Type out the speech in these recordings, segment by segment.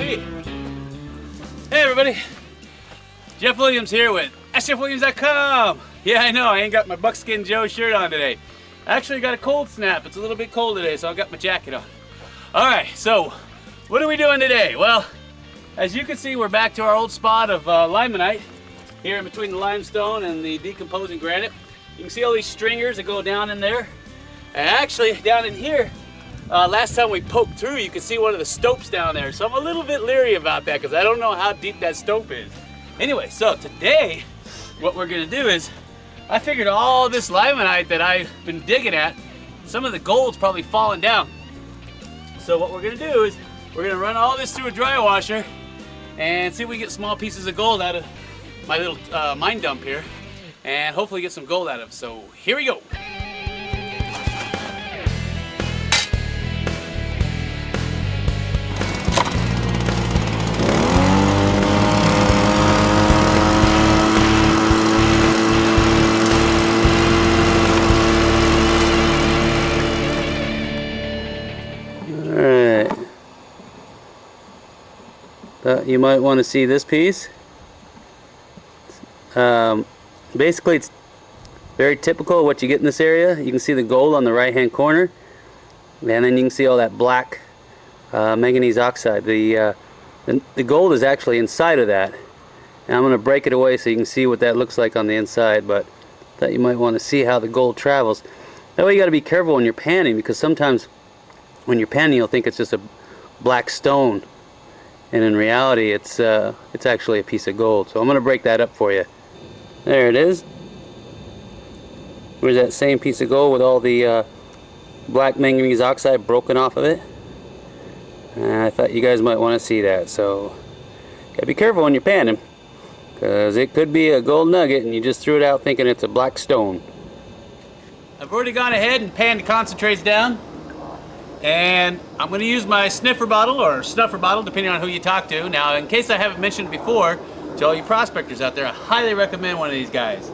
Hey everybody, Jeff Williams here with sjeffwilliams.com. Yeah, I know, I ain't got my Buckskin Joe shirt on today. I actually got a cold snap. It's a little bit cold today, so I got my jacket on. Alright, so what are we doing today? Well, as you can see, we're back to our old spot of limonite here in between the limestone and the decomposing granite. You can see all these stringers that go down in there. And actually, down in here, last time we poked through, you could see one of the stopes down there. So I'm a little bit leery about that because I don't know how deep that stope is. Anyway, so today, what we're gonna do is, I figured all this limonite that I've been digging at, some of the gold's probably fallen down. So what we're gonna do is, we're gonna run all this through a dry washer and see if we can get small pieces of gold out of my little mine dump here, and hopefully get some gold out of it. So here we go. You might want to see this piece. Basically, it's very typical of what you get in this area. You can see the gold on the right hand corner, and then you can see all that black manganese oxide. The gold is actually inside of that, and I'm going to break it away so you can see what that looks like on the inside. But I thought you might want to see how the gold travels. That way you got to be careful when you're panning, because sometimes when you're panning you'll think it's just a black stone, and in reality it's actually a piece of gold. So I'm going to break that up for you. There it is. There's that same piece of gold with all the black manganese oxide broken off of it. And I thought you guys might want to see that. So gotta be careful when you're panning, because it could be a gold nugget and you just threw it out thinking it's a black stone. I've already gone ahead and panned the concentrates down, and I'm going to use my sniffer bottle or snuffer bottle depending on who you talk to. Now, in case I haven't mentioned before, to all you prospectors out there, I highly recommend one of these guys.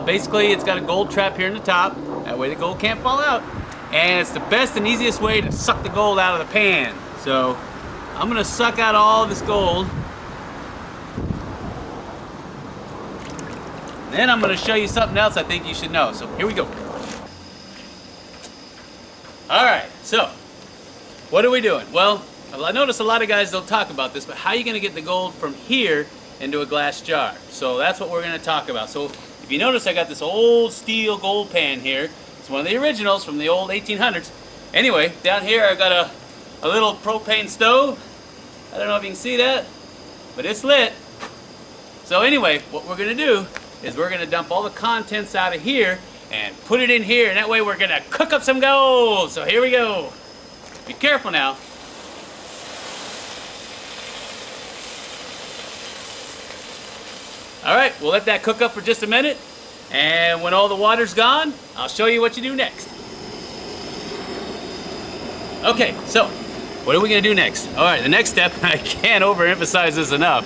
Basically, it's got a gold trap here in the top, that way the gold can't fall out, and it's the best and easiest way to suck the gold out of the pan. So I'm going to suck out all this gold, and then I'm going to show you something else I think you should know. So here we go. Alright, so what are we doing? Well, I notice a lot of guys don't talk about this, but how are you going to get the gold from here into a glass jar? So that's what we're going to talk about. So if you notice, I got this old steel gold pan here. It's one of the originals from the old 1800s. Anyway, down here I've got a little propane stove. I don't know if you can see that, but it's lit. So anyway, what we're going to do is we're going to dump all the contents out of here and put it in here, and that way we're going to cook up some gold. So here we go. Be careful now. Alright, we'll let that cook up for just a minute, and when all the water's gone, I'll show you what you do next. Okay, so what are we going to do next? Alright, the next step, I can't overemphasize this enough,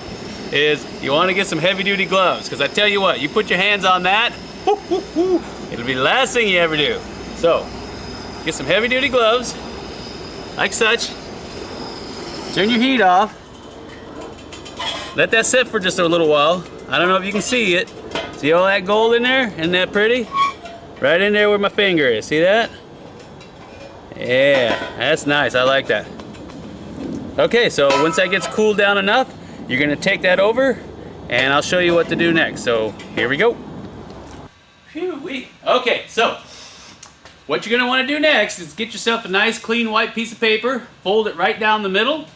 is you want to get some heavy-duty gloves, because I tell you what, you put your hands on that, it'll be the last thing you ever do. So, get some heavy-duty gloves, like such. Turn your heat off. Let that sit for just a little while. I don't know if you can see it. See all that gold in there? Isn't that pretty? Right in there where my finger is. See that? Yeah, that's nice. I like that. Okay, so once that gets cooled down enough, you're going to take that over, and I'll show you what to do next. So, here we go. Phew-wee. Okay, so what you're going to want to do next is get yourself a nice clean white piece of paper, fold it right down the middle,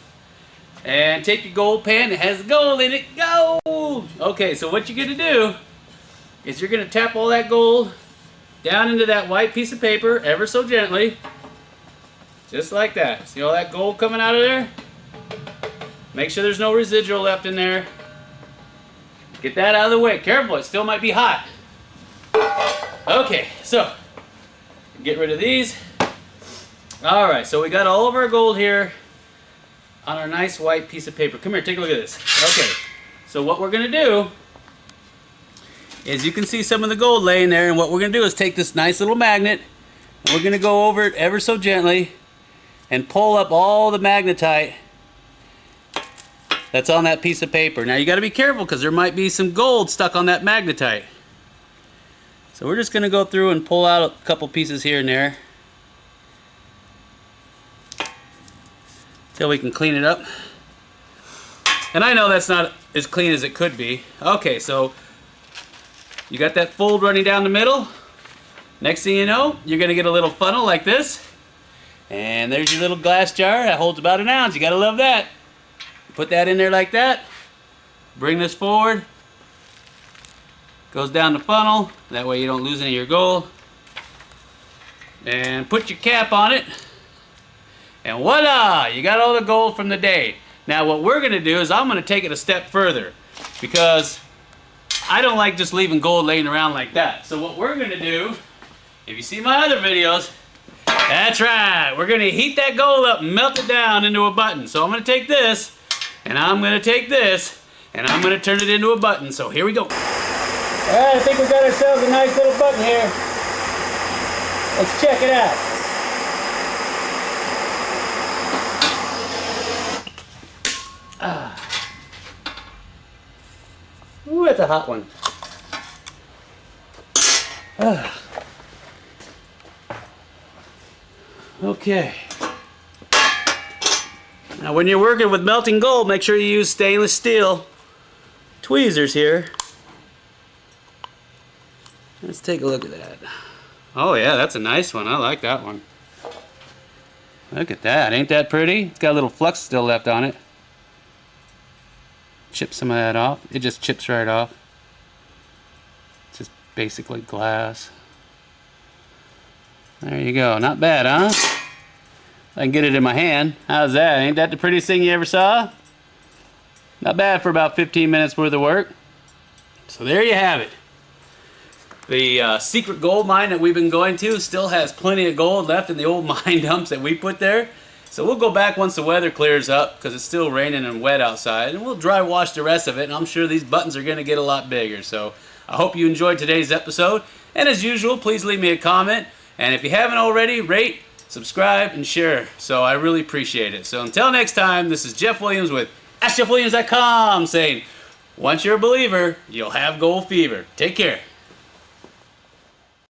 and take your gold pan that has gold in it. Gold! Okay, so what you're going to do is you're going to tap all that gold down into that white piece of paper ever so gently, just like that. See all that gold coming out of there? Make sure there's no residual left in there. Get that out of the way. Careful, it still might be hot. Okay, so get rid of these. Alright, so we got all of our gold here on our nice white piece of paper. Come here, take a look at this. Okay, so what we're going to do is, you can see some of the gold laying there, and what we're going to do is take this nice little magnet, and we're going to go over it ever so gently and pull up all the magnetite that's on that piece of paper. Now you got to be careful because there might be some gold stuck on that magnetite. So we're just going to go through and pull out a couple pieces here and there till we can clean it up. And I know that's not as clean as it could be. Okay, so you got that fold running down the middle. Next thing you know, you're going to get a little funnel like this. And there's your little glass jar that holds about an ounce. You got to love that. Put that in there like that. Bring this forward. Goes down the funnel. That way you don't lose any of your gold. And put your cap on it. And voila! You got all the gold from the day. Now what we're going to do is I'm going to take it a step further. Because I don't like just leaving gold laying around like that. So what we're going to do, if you see my other videos, that's right, we're going to heat that gold up and melt it down into a button. So I'm going to take this, and I'm going to take this, and I'm going to turn it into a button. So here we go. Alright, I think we got ourselves a nice little button here. Let's check it out. Ooh, that's a hot one. Okay. Now when you're working with melting gold, make sure you use stainless steel tweezers here. Let's take a look at that. Oh yeah, that's a nice one. I like that one. Look at that. Ain't that pretty? It's got a little flux still left on it. Chip some of that off. It just chips right off. It's just basically glass. There you go. Not bad, huh? I can get it in my hand. How's that? Ain't that the prettiest thing you ever saw? Not bad for about 15 minutes worth of work. So there you have it. The secret gold mine that we've been going to still has plenty of gold left in the old mine dumps that we put there. So we'll go back once the weather clears up because it's still raining and wet outside, and we'll dry wash the rest of it, and I'm sure these buttons are going to get a lot bigger. So I hope you enjoyed today's episode, and as usual, please leave me a comment, and if you haven't already, rate, subscribe, and share. So I really appreciate it. So until next time, this is Jeff Williams with AskJeffWilliams.com saying, once you're a believer, you'll have gold fever. Take care.